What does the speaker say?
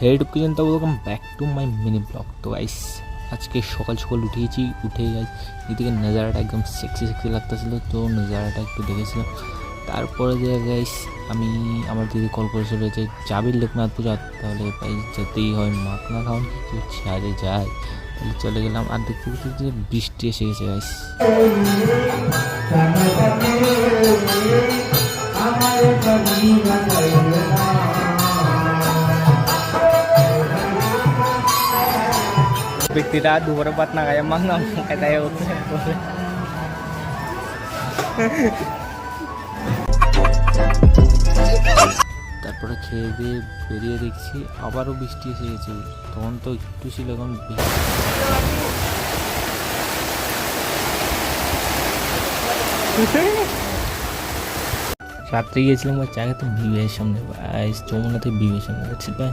Head পর্যন্ত welcome back to my mini blog. তো guys আজকে সকাল সকাল উঠে গাইস এদিকে নজারাটা একদম সেক্সি লাগতেছিল, তো নজারাটা একটু দেখেছিলাম। তারপরে যে গাইস আমি আমার দিদি কল করেছিল যে যাবি লোকনাথ পূজা, তাহলে ভাই যেতেই হয়, মাছ না খাওয়ান কি ছাড়ে যায়, তাহলে চলে গেলাম। আর দেখতে দেখতে যে বৃষ্টি এসে গেছে গাইস। ব্যক্তিটা দুপুরে ভাত না খায় মাংলাম খাই হচ্ছে। তারপরে খেয়ে দিয়ে বেরিয়ে দেখছি আবারও বৃষ্টি এসে গেছে। তখন তো একটু ছিল, এখন রাত্রে গিয়েছিলাম চায় তো বিবের সামনে, যমুনাতে বিবের সামনে